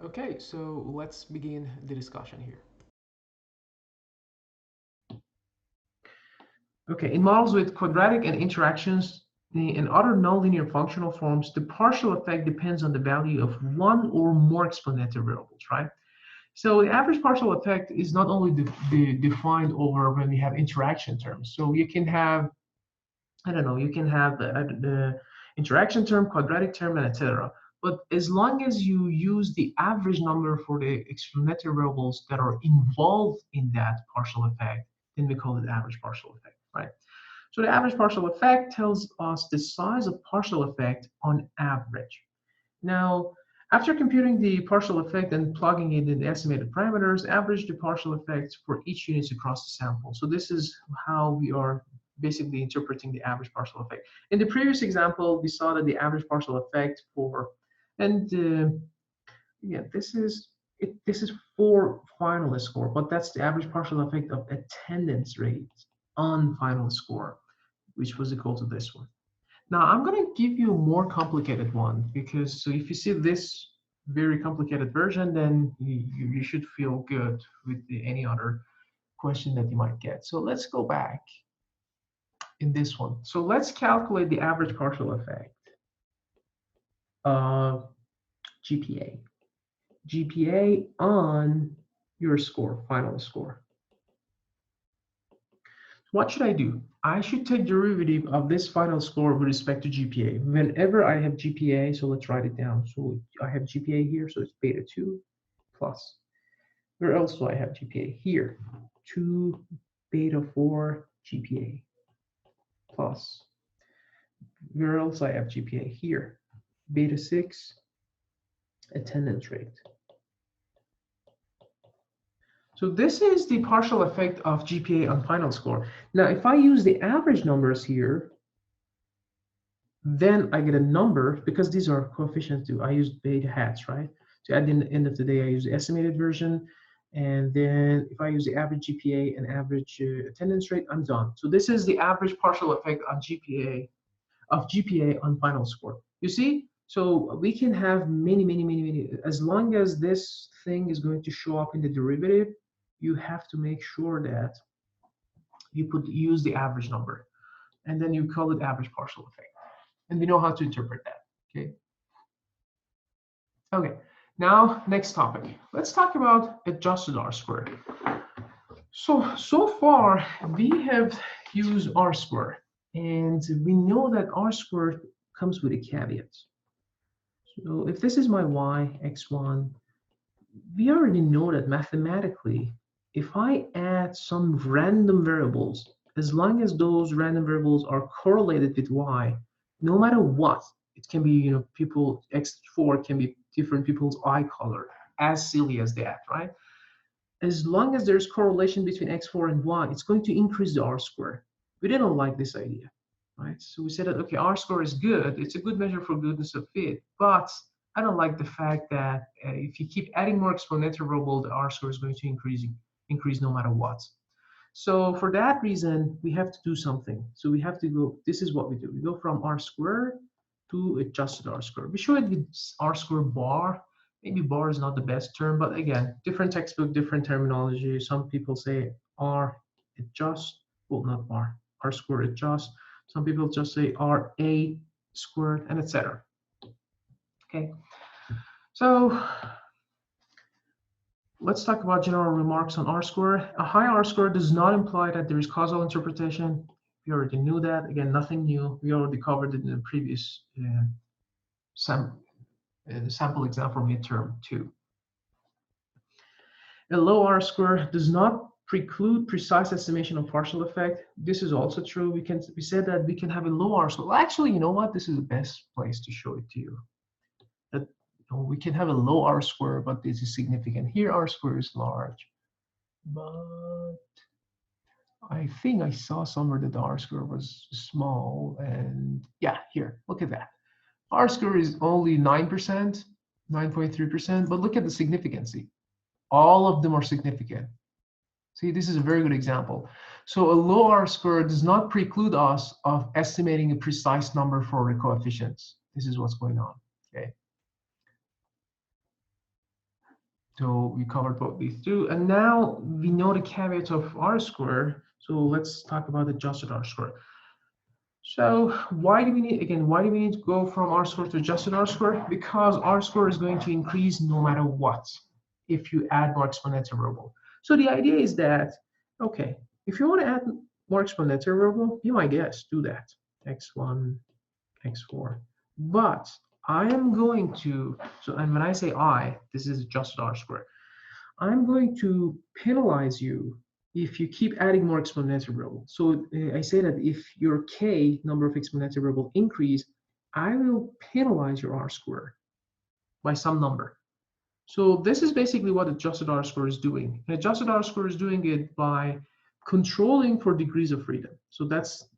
Okay, so let's begin the discussion here. Okay, in models with quadratic and interactions and other nonlinear functional forms, the partial effect depends on the value of one or more exponential variables, right? So the average partial effect is not only defined over when we have interaction terms. So you can have, I don't know, you can have the interaction term, quadratic term, and etc. But as long as you use the average number for the exponential variables that are involved in that partial effect, then we call it average partial effect, right? So the average partial effect tells us the size of partial effect on average. Now, after computing the partial effect and plugging it in the estimated parameters, average the partial effects for each unit across the sample. So this is how we are basically interpreting the average partial effect. In the previous example, we saw that the average partial effect for, and yeah, this is for final score, but that's the average partial effect of attendance rate on final score, which was equal to this one. Now I'm going to give you a more complicated one because so if you see this very complicated version, then you should feel good with any other question that you might get. So let's go back in this one. So let's calculate the average partial effect of GPA. GPA on your score, final score. What should I do? I should take derivative of this final score with respect to GPA. Whenever I have GPA, so let's write it down. So I have GPA here, so it's beta 2 plus. Where else do I have GPA? Here, 2 beta 4 GPA plus. Where else I have GPA? Here, beta 6 attendance rate. So this is the partial effect of GPA on final score. Now, if I use the average numbers here, then I get a number because these are coefficients too. I use beta hats, right? So at the end of the day, I use the estimated version. And then if I use the average GPA and average attendance rate, I'm done. So this is the average partial effect on GPA on final score. You see? So we can have many. As long as this thing is going to show up in the derivative, you have to make sure that you use the average number. And then you call it average partial effect. And we know how to interpret that, okay? Okay, now next topic. Let's talk about adjusted R-squared. So far, we have used R-squared, and we know that R-squared comes with a caveat. So if this is my y, x1, we already know that mathematically, if I add some random variables, as long as those random variables are correlated with y, no matter what, it can be, people, x4 can be different people's eye color, as silly as that, right? As long as there's correlation between x4 and y, it's going to increase the r-square. We didn't like this idea, right? So we said that, okay, r-square is good. It's a good measure for goodness of fit, but I don't like the fact that if you keep adding more exponential variable, the r-square is going to increase no matter what. So for that reason, we have to do something. So we have to go, this is what we do. We go from r-square to adjusted r-square. We show it with r-square bar. Maybe bar is not the best term, but again, different textbook, different terminology. Some people say r adjust, well, not bar, r-square adjust. Some people just say r(a) squared, and etc. Okay, so let's talk about general remarks on r-square. A high r-square does not imply that there is causal interpretation. We already knew that. Again, nothing new. We already covered it in the previous sample exam for midterm 2. A low r-square does not preclude precise estimation of partial effect. This is also true. We said that we can have a low r-square. Well, actually, you know what? This is the best place to show it to you. That we can have a low r-square, but this is significant. Here, r-square is large, but I think I saw somewhere that the r-square was small. And yeah, here, look at that. R-square is only 9%, 9.3%, but look at the significance. All of them are significant. See, this is a very good example. So a low r-square does not preclude us of estimating a precise number for the coefficients. This is what's going on, okay? So we covered both these two, and now we know the caveats of R squared. So let's talk about adjusted R squared. So why do we need to go from R squared to adjusted R squared? Because R squared is going to increase no matter what if you add more exponential variable. So the idea is that, okay, if you want to add more exponential variable, you might guess, do that, x1, x4. But I am going to, so, and when I say I, this is adjusted R squared. I'm going to penalize you if you keep adding more exponential variable. So I say that if your k number of exponential variable increase, I will penalize your R squared by some number. So this is basically what adjusted R squared is doing. And adjusted R squared is doing it by controlling for degrees of freedom. So that's,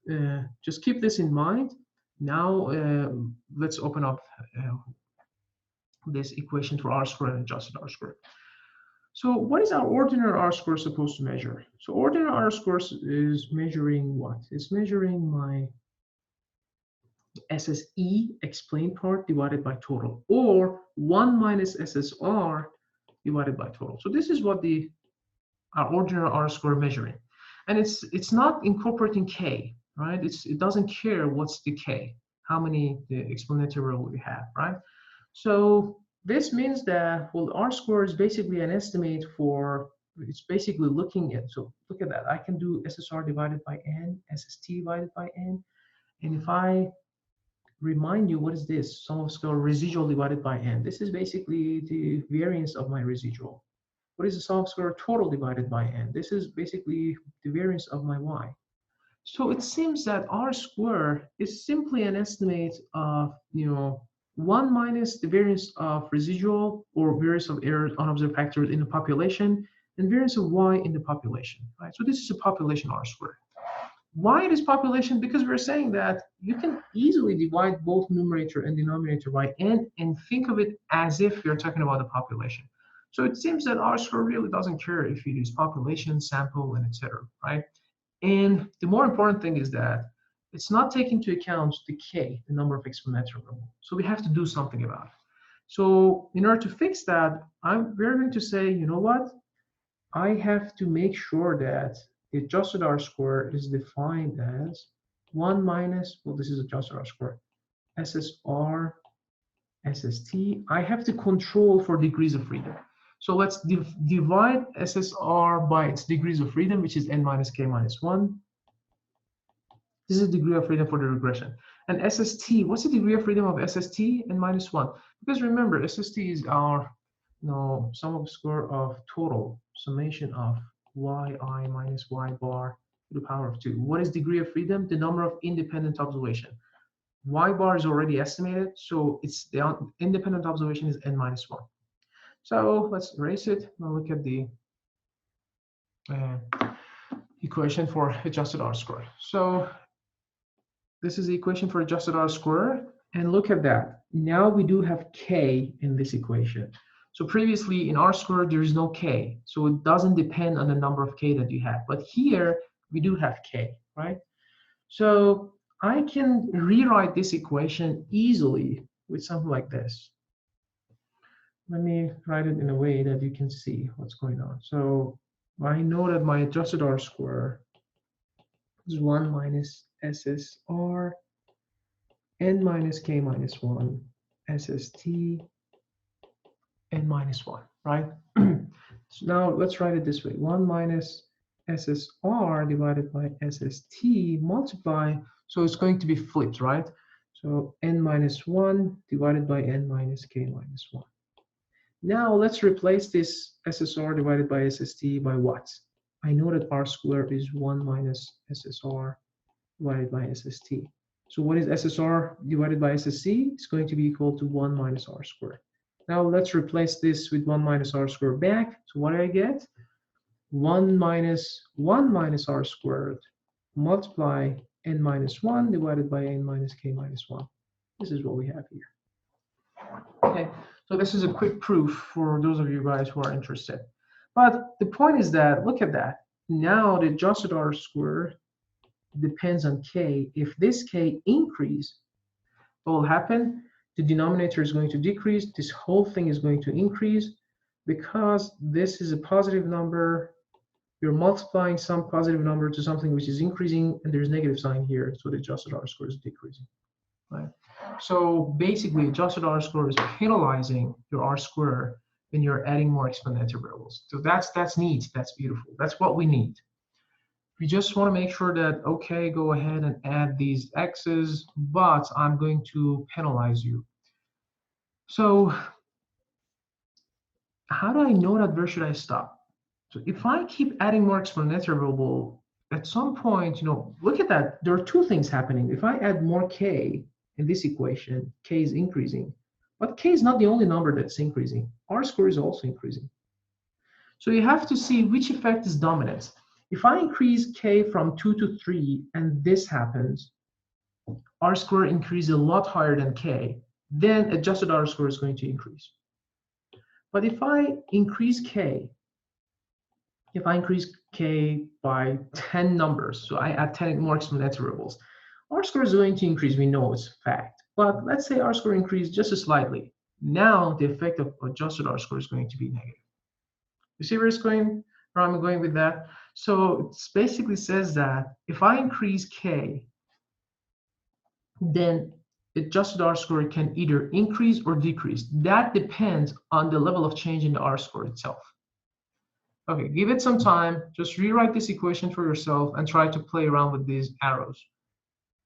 just keep this in mind. Now let's open up this equation for R squared and adjusted R squared. So what is our ordinary R squared supposed to measure? So ordinary R squared is measuring what? It's measuring my SSE explained part divided by total, or 1 minus SSR divided by total. So this is what our ordinary R squared measuring. And it's not incorporating K, right? It doesn't care what's the K, how many the exponential variable we have, right? So this means that, well, R squared is basically an estimate for, it's basically looking at, so look at that. I can do SSR divided by N, SST divided by N. And if I remind you, what is this? Sum of square residual divided by N. This is basically the variance of my residual. What is the sum of square total divided by N? This is basically the variance of my Y. So it seems that R squared is simply an estimate of, 1 minus the variance of residual or variance of errors unobserved factors in the population and variance of Y in the population, right? So this is a population R squared. Why it is population? Because we're saying that you can easily divide both numerator and denominator by N and think of it as if you're talking about the population. So it seems that R squared really doesn't care if it is population, sample, and etc., right? And the more important thing is that it's not taking into account the K, the number of exponential variable. So we have to do something about it. So in order to fix that, we're going to say, you know what? I have to make sure that the adjusted R squared is defined as 1 minus, well, this is adjusted R squared, SSR, SST. I have to control for degrees of freedom. So let's divide SSR by its degrees of freedom, which is N minus K minus 1. This is the degree of freedom for the regression. And SST, what's the degree of freedom of SST? N minus 1. Because remember, SST is our sum of square of total summation of yi minus y bar to the power of 2. What is degree of freedom? The number of independent observation. Y bar is already estimated, so it's the independent observation is N minus 1. So let's erase it. Now look at the equation for adjusted R squared. So this is the equation for adjusted R squared, and look at that. Now we do have K in this equation. So previously in R squared, there is no K, so it doesn't depend on the number of K that you have. But here we do have K, right? So I can rewrite this equation easily with something like this. Let me write it in a way that you can see what's going on. So I know that my adjusted R squared is 1 minus SSR N minus K minus 1 SST N minus 1, right? So now let's write it this way. 1 minus SSR divided by SST multiply, so it's going to be flipped, right? So N minus 1 divided by N minus K minus 1. Now let's replace this SSR divided by SST by what? I know that R squared is 1 minus SSR divided by SST. So what is SSR divided by SST? It's going to be equal to 1 minus R squared. Now let's replace this with 1 minus R squared back. So what do I get? 1 minus R squared multiply N minus 1 divided by N minus K minus 1. This is what we have here. Okay, so this is a quick proof for those of you guys who are interested. But the point is that, look at that. Now the adjusted R squared depends on K. If this K increase, what will happen? The denominator is going to decrease. This whole thing is going to increase. because this is a positive number, you're multiplying some positive number to something which is increasing, and there's negative sign here, so the adjusted R-square is decreasing, right? So basically, adjusted R-square is penalizing your R-square when you're adding more exponential variables. So that's neat, that's beautiful, that's what we need. We just want to make sure that, okay, go ahead and add these x's, but I'm going to penalize you. So how do I know that? Where should I stop? So if I keep adding more exponential variable, at some point, look at that. There are two things happening. If I add more k in this equation, k is increasing. But k is not the only number that's increasing. R-square is also increasing. So you have to see which effect is dominant. If I increase k from 2 to 3 and this happens, R-square increases a lot higher than k, then adjusted R-square is going to increase. But if I increase k by 10 numbers, so I add 10 more exponential variables, R-square is going to increase, we know it's a fact. But let's say R-square increased just slightly. Now the effect of adjusted R-square is going to be negative. You see where I'm going with that? So it basically says that if I increase k, then adjusted R-square can either increase or decrease. That depends on the level of change in the R-square itself. Okay, give it some time. Just rewrite this equation for yourself and try to play around with these arrows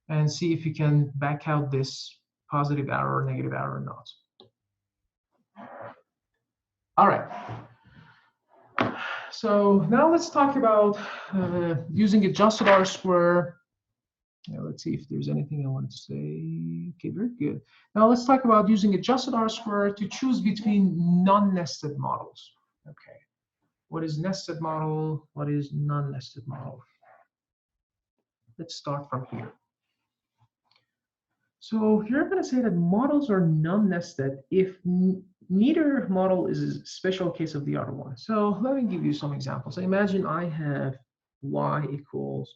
and see if you can back out this positive arrow or negative arrow or not. All right. So now let's talk about using adjusted R-square. Let's see if there's anything I want to say. Okay, very good. Now let's talk about using adjusted R-square to choose between non-nested models. Okay, what is nested model? What is non-nested model? Let's start from here. So you're going to say that models are non-nested if neither model is a special case of the other one. So let me give you some examples. So imagine I have y equals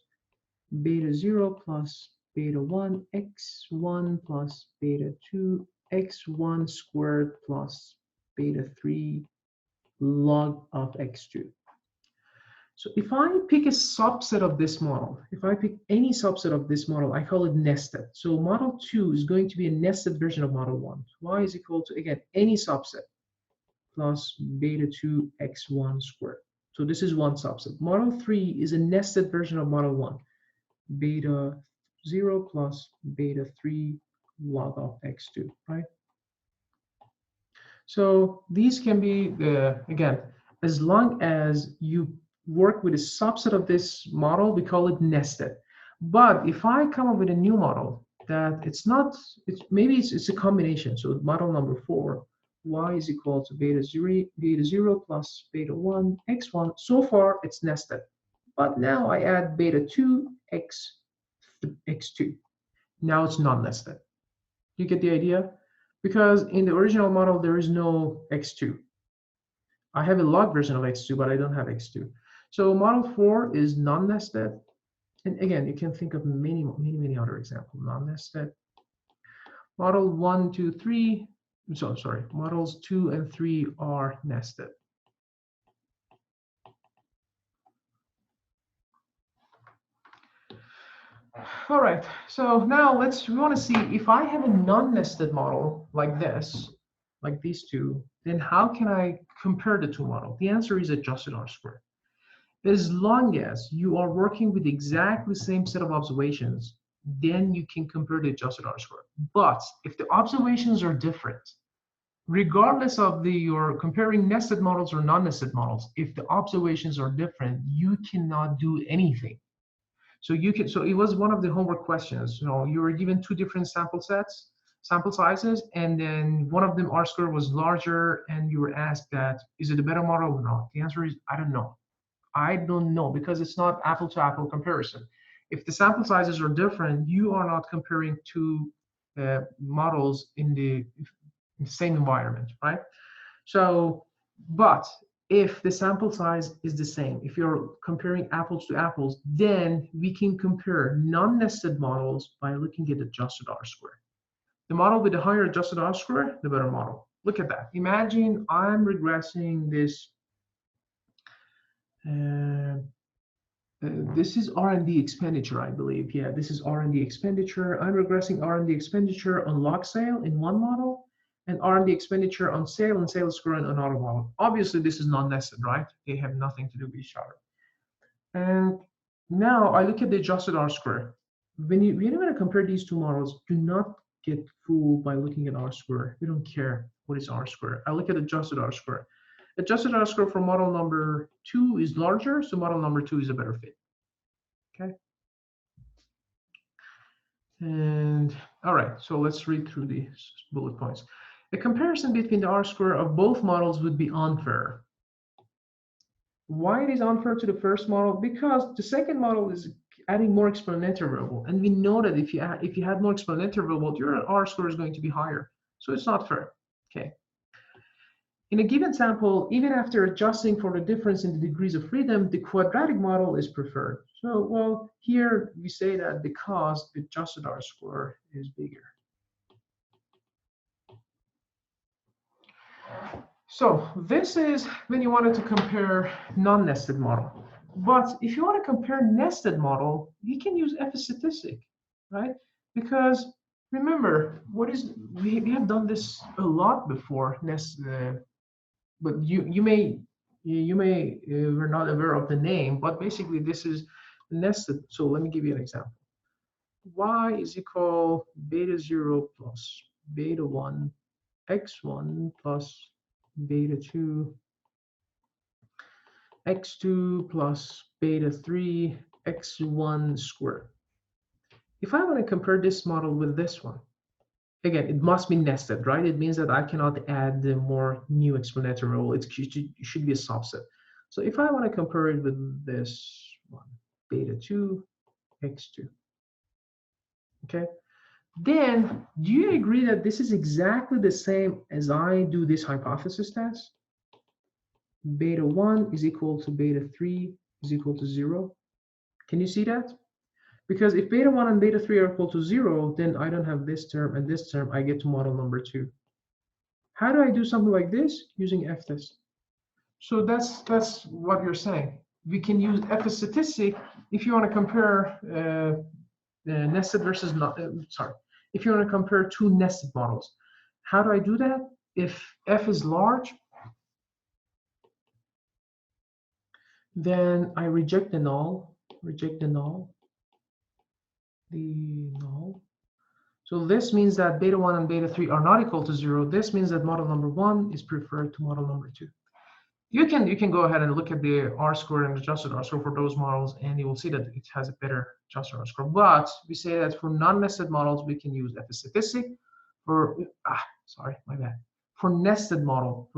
beta 0 plus beta 1 x1 plus beta 2 x1 squared plus beta 3 log of x2. So if I pick a subset of this model, if I pick any subset of this model, I call it nested. So model 2 is going to be a nested version of model 1. Y is equal to, again, any subset plus beta 2 x1 squared. So this is one subset. Model 3 is a nested version of model 1. Beta 0 plus beta 3 log of x2, right? So these can be, again, as long as you work with a subset of this model, we call it nested. But if I come up with a new model that maybe it's a combination. So model number 4, y is equal to beta 0 plus beta 1 x1. So far it's nested. But now I add beta 2 x2. Now it's non-nested. You get the idea? Because in the original model, there is no x2. I have a log version of x2, but I don't have x2. So model 4 is non-nested. And again, you can think of many other examples. Non-nested. Model 1, 2, 3. So sorry, models 2 and 3 are nested. All right, so now we want to see if I have a non-nested model like this, like these two, then how can I compare the two models? The answer is adjusted R-square. As long as you are working with exactly the same set of observations, then you can compare the adjusted R-square. But if the observations are different, regardless of you're comparing nested models or non-nested models, if the observations are different, you cannot do anything. So it was one of the homework questions. You were given two different sample sizes, and then one of them R-square was larger, and you were asked that, is it a better model or not? The answer is, I don't know. I don't know, because it's not apple-to-apple comparison. If the sample sizes are different, you are not comparing two models in the same environment, right? So, but if the sample size is the same, if you're comparing apples to apples, then we can compare non-nested models by looking at adjusted R-square. The model with the higher adjusted R-square, the better model. Look at that. Imagine I'm regressing this. This is R&D expenditure, I believe. Yeah, this is R&D expenditure. I'm regressing R&D expenditure on log sale in one model and R&D expenditure on sale and sales square in another model. Obviously, this is non-nested, right? They have nothing to do with each other. And now I look at the adjusted R square. When you're going to compare these two models, do not get fooled by looking at R square. We don't care what is R square. I look at adjusted R square. Adjusted R square for model number 2 is larger, so model number 2 is a better fit. Okay. And all right, so let's read through these bullet points. A comparison between the R square of both models would be unfair. Why it is unfair to the first model? Because the second model is adding more exponential variable, and we know that if you had more exponential variable, your R square is going to be higher. So it's not fair. Okay. In a given sample, even after adjusting for the difference in the degrees of freedom, the quadratic model is preferred. So, well, here we say that because the adjusted R square is bigger. So this is when you wanted to compare non-nested model. But if you want to compare nested model, you can use F statistic, right? Because remember, we have done this a lot before, but you may we're not aware of the name, but basically this is nested. So let me give you an example. Y is equal beta 0 plus beta 1 x1 plus beta 2 x2 plus beta 3 x1 squared. If I want to compare this model with this one, again, it must be nested, right? It means that I cannot add the more new exponential variable. It should be a subset. So if I want to compare it with this one, beta 2 x2, okay? Then do you agree that this is exactly the same as I do this hypothesis test? Beta 1 is equal to beta 3 is equal to 0. Can you see that? Because if beta 1 and beta 3 are equal to 0, then I don't have this term and this term. I get to model number 2. How do I do something like this? Using F-test. So that's what you're saying. We can use F statistic if you want to compare nested versus not. If you want to compare two nested models. How do I do that? If F is large, then I reject the null, So this means that beta 1 and beta 3 are not equal to 0. This means that model number 1 is preferred to model number 2. You can go ahead and look at the R square and adjusted R square for those models, and you will see that it has a better adjusted R square. But we say that for non-nested models, we can use F statistic. For For nested model,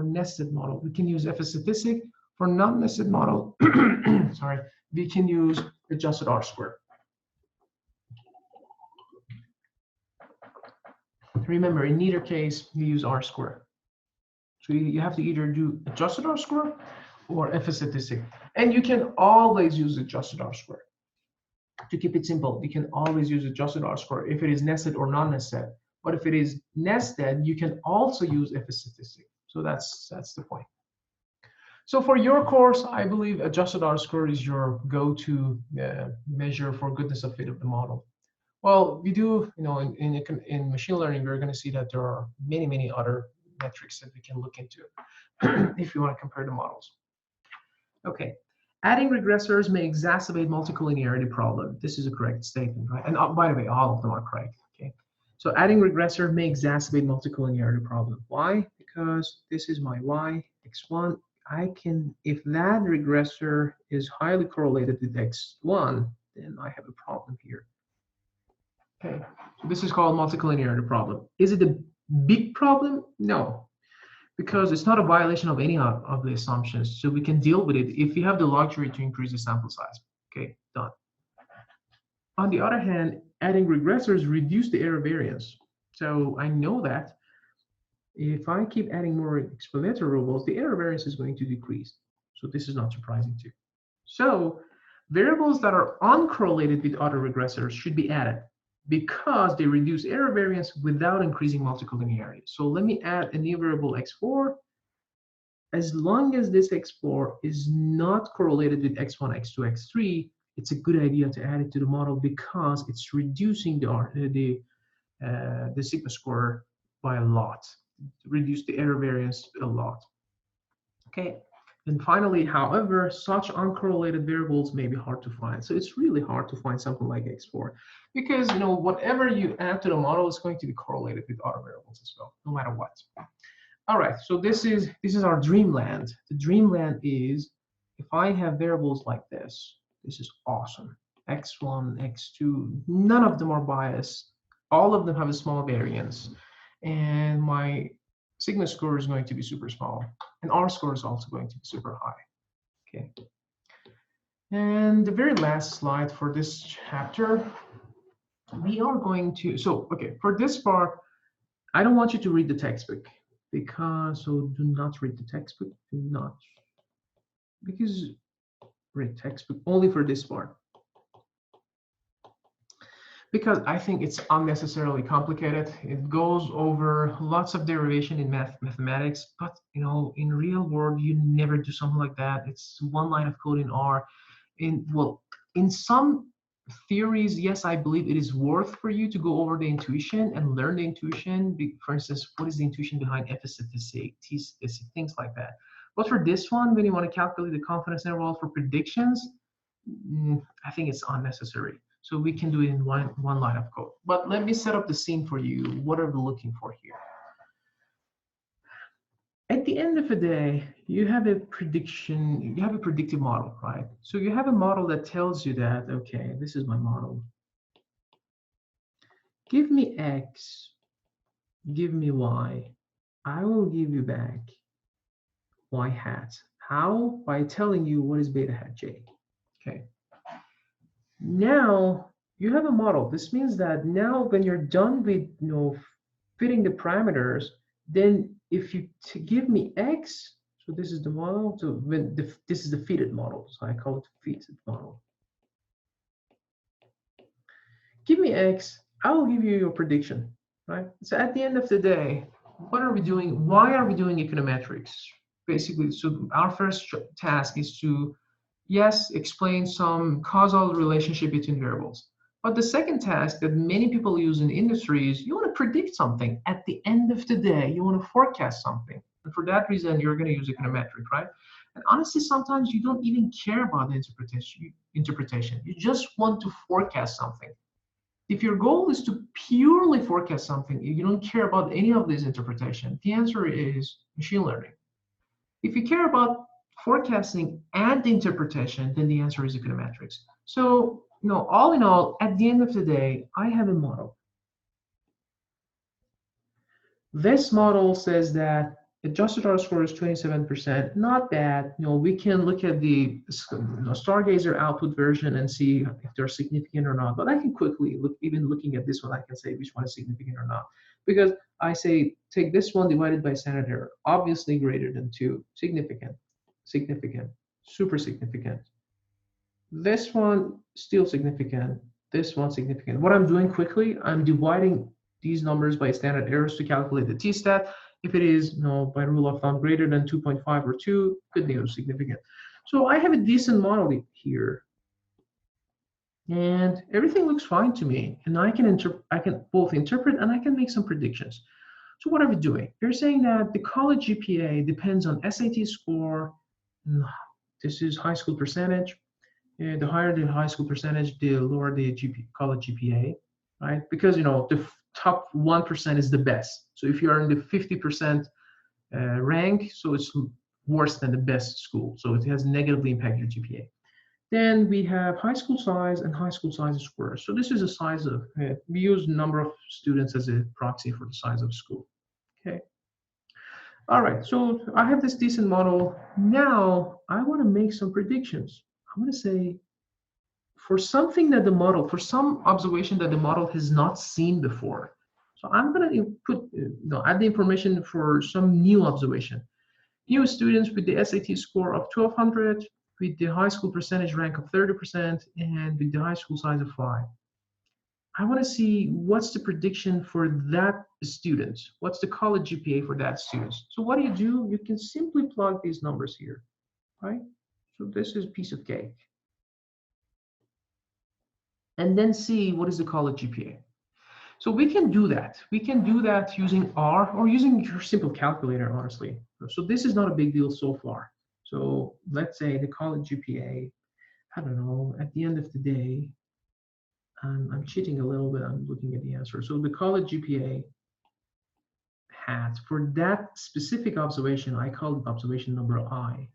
we can use F statistic. For non-nested model, we can use adjusted R square. Remember, in neither case, you use R square. So you have to either do adjusted R square or F statistic. And you can always use adjusted R square. To keep it simple, you can always use adjusted R square if it is nested or non-nested. But if it is nested, you can also use F statistic. So that's the point. So for your course, I believe adjusted R square is your go-to measure for goodness of fit of the model. Well, we do, in machine learning, we're going to see that there are many other metrics that we can look into if you want to compare the models. Okay, adding regressors may exacerbate multicollinearity problem. This is a correct statement, right? And by the way, all of them are correct. Okay, so adding regressor may exacerbate multicollinearity problem. Why? Because this is my y, x1. If that regressor is highly correlated with x1, then I have a problem here. Okay, so this is called multicollinearity problem. Is it a big problem? No, because it's not a violation of any of the assumptions. So we can deal with it if we have the luxury to increase the sample size. Okay, done. On the other hand, adding regressors reduce the error variance. So I know that if I keep adding more exponential variables, the error variance is going to decrease. So this is not surprising too. So variables that are uncorrelated with other regressors should be added. because they reduce error variance without increasing multilinearity. So let me add a new variable x4. As long as this x4 is not correlated with x1, x2, x3, it's a good idea to add it to the model because it's reducing the sigma score by a lot, reduce the error variance a lot. Okay, and finally, however, such uncorrelated variables may be hard to find. So it's really hard to find something like x4 because whatever you add to the model is going to be correlated with other variables as well, no matter what. All right, so this is our dreamland. The dreamland is if I have variables like this is awesome. X1, X2, none of them are biased. All of them have a small variance. And my sigma score is going to be super small. And R score is also going to be super high. Okay. And the very last slide for this chapter, we are going to, okay, for this part, I don't want you to read the textbook so do not read the textbook, do not, because read textbook only for this part. Because I think it's unnecessarily complicated. It goes over lots of derivation in mathematics, but in real world, you never do something like that. It's one line of code in R. In some theories, yes, I believe it is worth for you to go over the intuition and learn the intuition. For instance, what is the intuition behind F statistic, T statistic, things like that. But for this one, when you want to calculate the confidence interval for predictions, I think it's unnecessary. So we can do it in one line of code. But let me set up the scene for you. What are we looking for here? At the end of the day, you have a prediction, you have a predictive model, right? So you have a model that tells you that, okay, this is my model. Give me X, give me Y. I will give you back Y hat. How? By telling you what is beta hat J. Okay. Now you have a model. This means that now when you're done with fitting the parameters, then if you give me X, so this is the model, so this is the fitted model, so I call it fitted model. Give me X, I will give you your prediction, right? So at the end of the day, what are we doing? Why are we doing econometrics? Basically, so our first task is to, yes, explain some causal relationship between variables. But the second task that many people use in industry is you want to predict something. At the end of the day, you want to forecast something. And for that reason, you're going to use econometric, right? And honestly, sometimes you don't even care about the interpretation. You just want to forecast something. If your goal is to purely forecast something, you don't care about any of this interpretation, the answer is machine learning. If you care about forecasting and interpretation, then the answer is econometrics. So, all in all, at the end of the day, I have a model. This model says that adjusted R-score is 27%, not bad. We can look at the Stargazer output version and see if they're significant or not. But I can quickly even looking at this one, I can say which one is significant or not. Because I say, take this one divided by standard error, obviously greater than 2, significant, significant, super significant. This one, still significant, this one significant. What I'm doing quickly, I'm dividing these numbers by standard errors to calculate the t-stat. If it is, by rule of thumb, greater than 2.5 or 2, good news, significant. So I have a decent model here. And everything looks fine to me. And I can both interpret and I can make some predictions. So what are we doing? We're saying that the college GPA depends on SAT score. This is high school percentage. The higher the high school percentage, the lower the college GPA, right? Because the top 1% is the best. So if you are in the 50% rank, so it's worse than the best school. So it has negatively impacted your GPA. Then we have high school size and high school size squares. So this is a size of, we use number of students as a proxy for the size of school. Okay. All right, so I have this decent model. Now I want to make some predictions. I'm going to say, for something that the model, for some observation that the model has not seen before. So I'm going to add the information for some new observation. New students with the SAT score of 1200, with the high school percentage rank of 30%, and with the high school size of 5. I want to see what's the prediction for that student. What's the college GPA for that student? So what do? You can simply plug these numbers here, right? So this is a piece of cake. And then see what is the college GPA. So we can do that. We can do that using R or using your simple calculator, honestly. So this is not a big deal so far. So let's say the college GPA, I don't know, at the end of the day, I'm cheating a little bit. I'm looking at the answer. So the college GPA hat for that specific observation, I call it observation number I,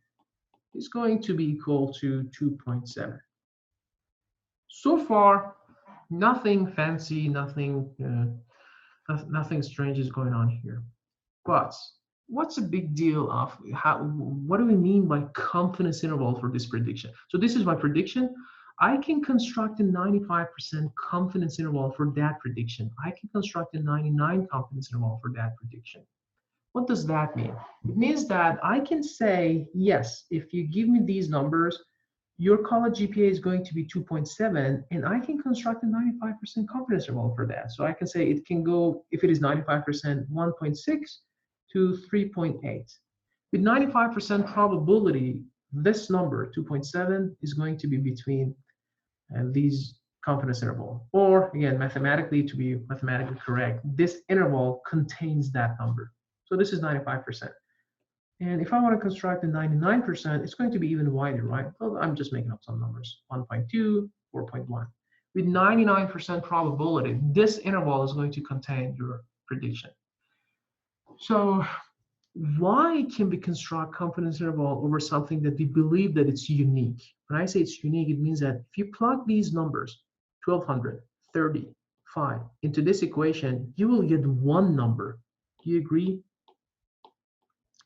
is going to be equal to 2.7. So far, nothing fancy, nothing strange is going on here. But what's the big deal of what do we mean by confidence interval for this prediction? So this is my prediction. I can construct a 95% confidence interval for that prediction. I can construct a 99 confidence interval for that prediction. What does that mean? It means that I can say, yes, if you give me these numbers, your college GPA is going to be 2.7, and I can construct a 95% confidence interval for that. So I can say it can go, if it is 95%, 1.6 to 3.8. With 95% probability, this number, 2.7, is going to be between these confidence interval. Or again, mathematically, to be mathematically correct, this interval contains that number. So this is 95%. And if I want to construct a 99%, it's going to be even wider, right? Well, I'm just making up some numbers, 1.2, 4.1. With 99% probability, this interval is going to contain your prediction. So why can we construct confidence interval over something that we believe that it's unique? When I say it's unique, it means that if you plug these numbers, 1200, 30, 5, into this equation, you will get one number. Do you agree?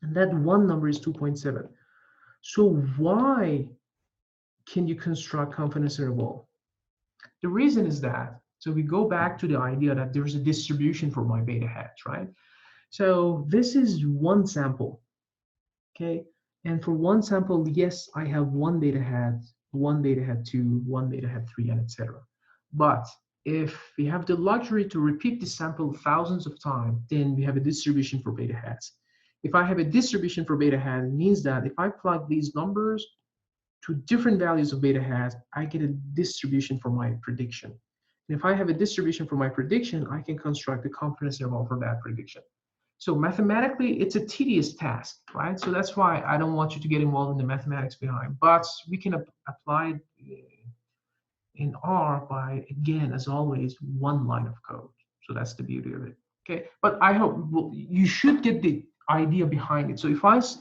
And that one number is 2.7. So why can you construct confidence interval? The reason is that, so we go back to the idea that there's a distribution for my beta hats, right? So this is one sample, okay? And for one sample, yes, I have one beta hat, one beta hat 2, one beta hat 3, and etc. But if we have the luxury to repeat this sample thousands of times, then we have a distribution for beta hats. If I have a distribution for beta hat, it means that if I plug these numbers to different values of beta hats, I get a distribution for my prediction. And if I have a distribution for my prediction, I can construct a confidence interval for that prediction. So mathematically, it's a tedious task, right? So that's why I don't want you to get involved in the mathematics behind, but we can apply it in R by, again, as always, one line of code. So that's the beauty of it, okay? But I hope you should get the idea behind it. So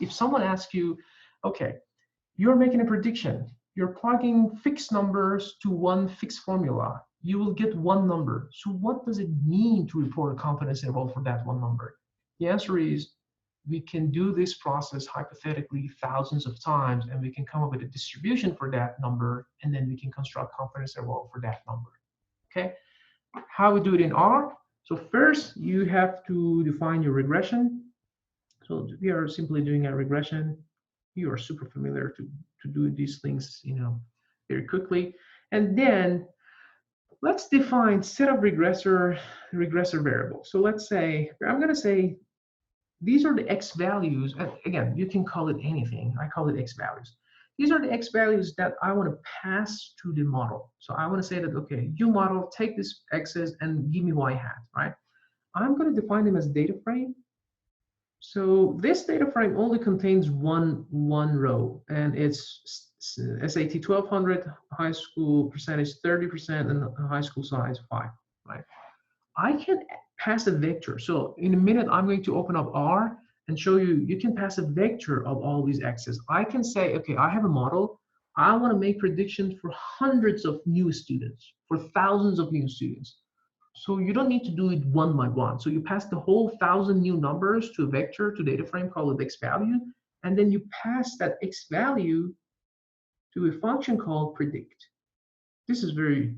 if someone asks you, okay, you're making a prediction, you're plugging fixed numbers to one fixed formula, you will get one number. So what does it mean to report a confidence interval for that one number? The answer is we can do this process hypothetically thousands of times, and we can come up with a distribution for that number, and then we can construct confidence interval for that number. Okay, how we do it in R? So first you have to define your regression. So we are simply doing a regression. You are super familiar to do these things, very quickly. And then let's define set of regressor variables. So let's say, I'm going to say these are the x values. And again, you can call it anything. I call it x values. These are the x values that I want to pass to the model. So I want to say that, okay, you model, take this x's and give me y hat, right? I'm going to define them as data frame. So this data frame only contains one row, and it's SAT 1200, high school percentage 30%, and high school size 5, right? I can pass a vector. So in a minute, I'm going to open up R and show you can pass a vector of all these x's. I can say, okay, I have a model. I want to make predictions for hundreds of new students, for thousands of new students. So you don't need to do it one by one. So you pass the whole 1,000 new numbers to a vector, to data frame called x value, and then you pass that x value to a function called predict. This is very,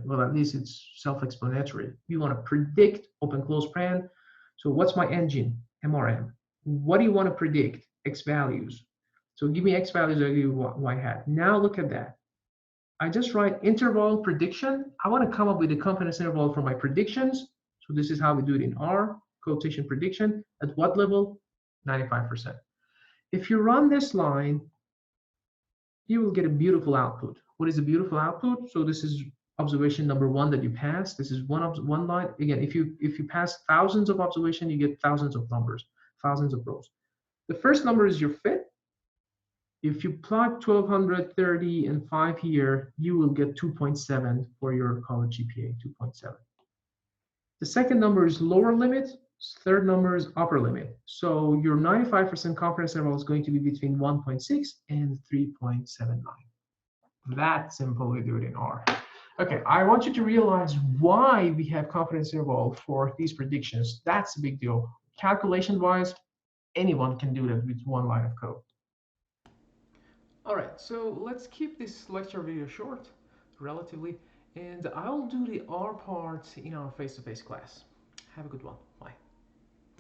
well, at least it's self-explanatory. You want to predict, open close paren. So what's my engine? MRM. What do you want to predict? X values. So give me x values, I'll give you y hat. Now look at that. I just write interval prediction. I want to come up with the confidence interval for my predictions. So this is how we do it in R, quotation prediction. At what level? 95%. If you run this line, you will get a beautiful output. What is a beautiful output? So this is observation number one that you pass. This is one line. Again, if you pass thousands of observation, you get thousands of numbers, thousands of rows. The first number is your fit. If you plot 1230 and 5 here, you will get 2.7 for your college GPA, 2.7. The second number is lower limit. Third number is upper limit. So your 95% confidence interval is going to be between 1.6 and 3.79. That simple, we do it in R. Okay, I want you to realize why we have confidence interval for these predictions. That's a big deal. Calculation-wise, anyone can do that with one line of code. All right, so let's keep this lecture video short, relatively, and I'll do the R part in our face-to-face class. Have a good one.